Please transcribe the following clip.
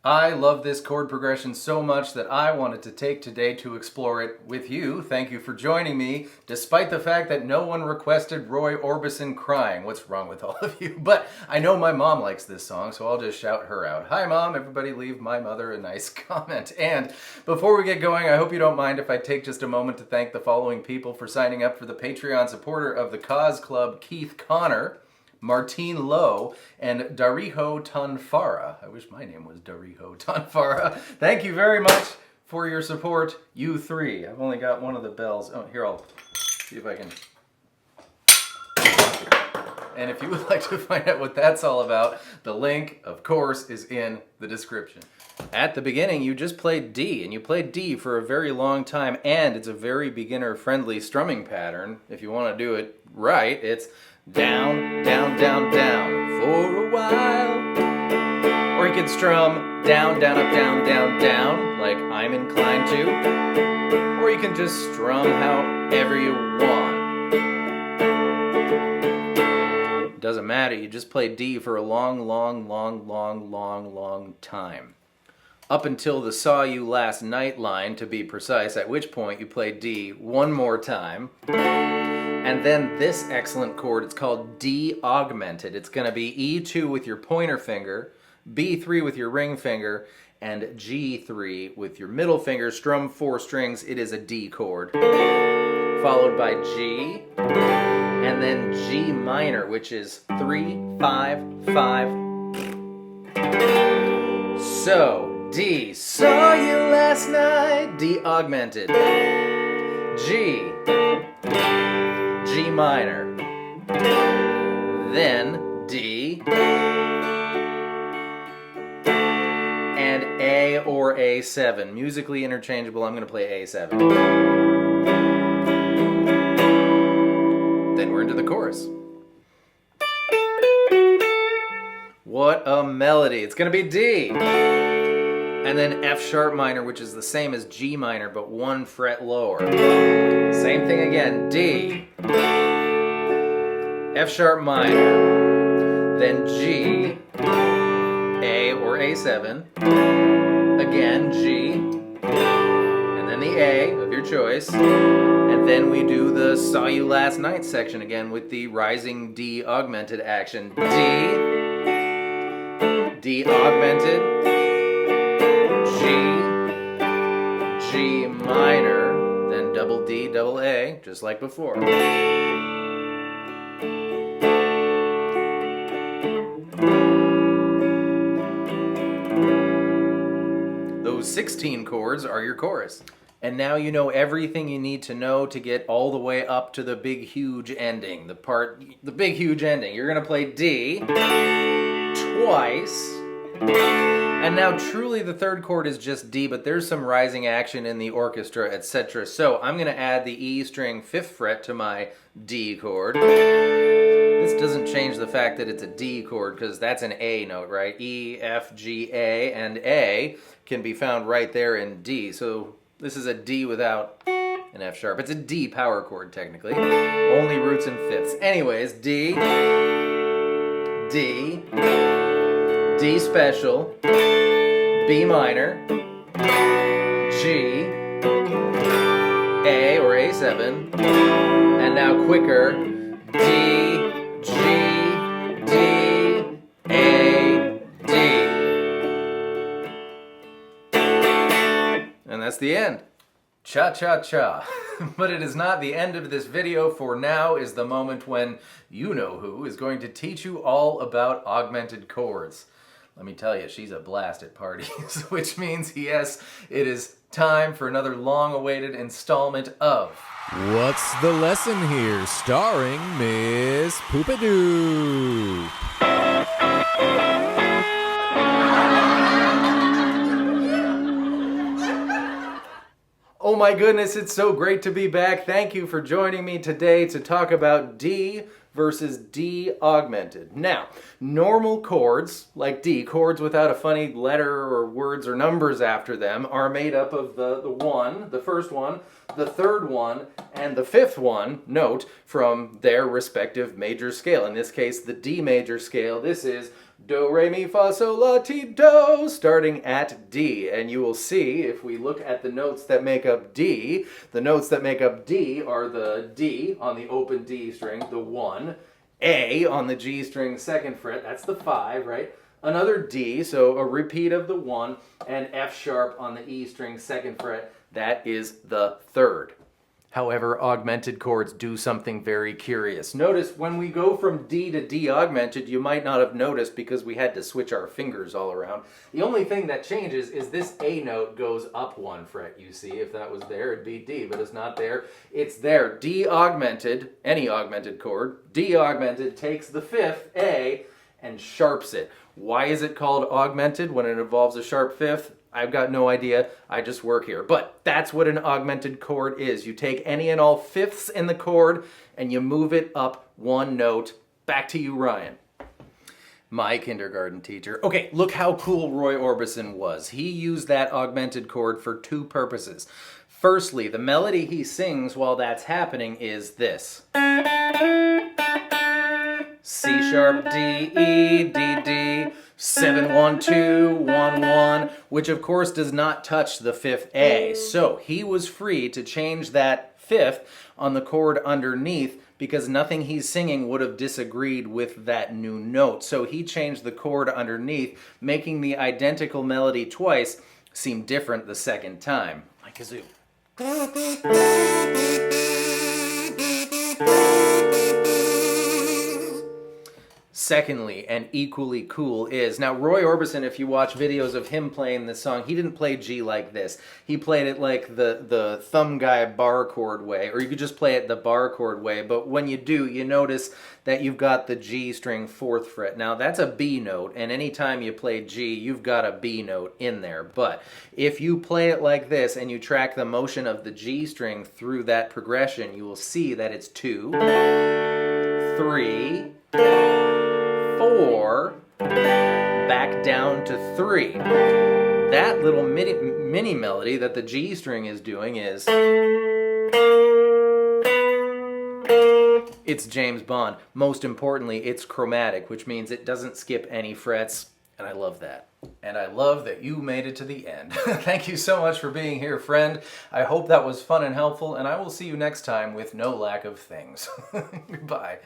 I love this chord progression so much that I wanted to take today to explore it with you. Thank you for joining me, despite the fact that no one requested Roy Orbison crying. What's wrong with all of you? But I know my mom likes this song, so I'll just shout her out. Hi, Mom. Everybody leave my mother a nice comment. And before we get going, I hope you don't mind if I take just a moment to thank the following people for signing up for the Patreon supporter of the Cause Club: Keith Connor, Martine Lowe, and Dariho Tanfara. I wish my name was Dariho Tanfara. Thank you very much for your support, you three. I've only got one of the bells. Oh, here, I'll see if I can. And if you would like to find out what that's all about, the link, of course, is in the description. At the beginning, you just played D, and you played D for a very long time, and it's a very beginner-friendly strumming pattern. If you want to do it right, it's down, down, down, down for a while. Or you can strum down, down, up, down, down, down, like I'm inclined to. Or you can just strum however you want. It doesn't matter, you just play D for a long, long, long, long, long, long time. Up until the Saw You Last Night line, to be precise, at which point you play D one more time. And then this excellent chord, it's called D augmented. It's going to be E2 with your pointer finger, B3 with your ring finger, and G3 with your middle finger. Strum 4 strings, it is a D chord. Followed by G, and then G minor, which is 3, 5, 5. So, D, saw you last night, D augmented. G, G minor, then D, and A or A7. Musically interchangeable, I'm going to play A7. Then we're into the chorus. What a melody. It's going to be D. And then F sharp minor, which is the same as G minor, but 1 fret lower. Same thing again, D, F sharp minor, then G, A or A7, again G, and then the A of your choice, and then we do the Saw You Last Night section again with the rising D augmented action. D, D augmented, G minor, then double D, double A, just like before. Those 16 chords are your chorus. And now you know everything you need to know to get all the way up to the big huge ending. The big huge ending. You're gonna play D twice. And now truly the third chord is just D, but there's some rising action in the orchestra, etc. So I'm going to add the E string 5th fret to my D chord. This doesn't change the fact that it's a D chord because that's an A note, right? E, F, G, A, and A can be found right there in D. So this is a D without an F sharp. It's a D power chord technically. Only roots and fifths. Anyways, D, D, D special, B minor, G, A or A7, and now quicker, D, G, D, A, D. And that's the end. Cha-cha-cha. But it is not the end of this video, for now is the moment when you-know-who is going to teach you all about augmented chords. Let me tell you, she's a blast at parties, which means, yes, it is time for another long-awaited installment of What's the Lesson Here? Starring Miss Poopadoo. Oh my goodness, it's so great to be back. Thank you for joining me today to talk about D versus D augmented. Now, normal chords, like D, chords without a funny letter or words or numbers after them, are made up of the first one, the third one, and the fifth one, note, from their respective major scale. In this case, the D major scale. This is Do, re, mi, fa, sol, la, ti, do, starting at D. And you will see, if we look at the notes that make up D, the notes that make up D are the D on the open D string, the 1, A on the G string 2nd fret, that's the 5, right? Another D, so a repeat of the 1, and F sharp on the E string 2nd fret, that is the 3rd. However, augmented chords do something very curious. Notice when we go from D to D augmented, you might not have noticed because we had to switch our fingers all around. The only thing that changes is this A note goes up 1 fret, you see. If that was there, it'd be D, but it's not there. It's there. D augmented, any augmented chord, D augmented takes the 5th, A, and sharps it. Why is it called augmented when it involves a sharp 5th? I've got no idea. I just work here. But that's what an augmented chord is. You take any and all 5ths in the chord and you move it up 1 note. Back to you, Ryan. My kindergarten teacher. Okay, look how cool Roy Orbison was. He used that augmented chord for 2 purposes. Firstly, the melody he sings while that's happening is this. C sharp, D, E, D, D, 7, 1, 2, 1, 1, which of course does not touch the 5th A. So he was free to change that 5th on the chord underneath because nothing he's singing would have disagreed with that new note. So he changed the chord underneath, making the identical melody twice seem different the 2nd time. Like kazoo. Secondly, and equally cool is, now Roy Orbison, if you watch videos of him playing this song, he didn't play G like this. He played it like the thumb guy bar chord way, or you could just play it the bar chord way, but when you do, you notice that you've got the G string 4th fret. Now that's a B note, and anytime you play G, you've got a B note in there, but if you play it like this and you track the motion of the G string through that progression, you will see that it's 2, 3, 4, back down to 3. That little mini melody that the G string is doing is, it's James Bond. Most importantly, it's chromatic, which means it doesn't skip any frets, and I love that. And I love that you made it to the end. Thank you so much for being here, friend. I hope that was fun and helpful, and I will see you next time with no lack of things. Goodbye.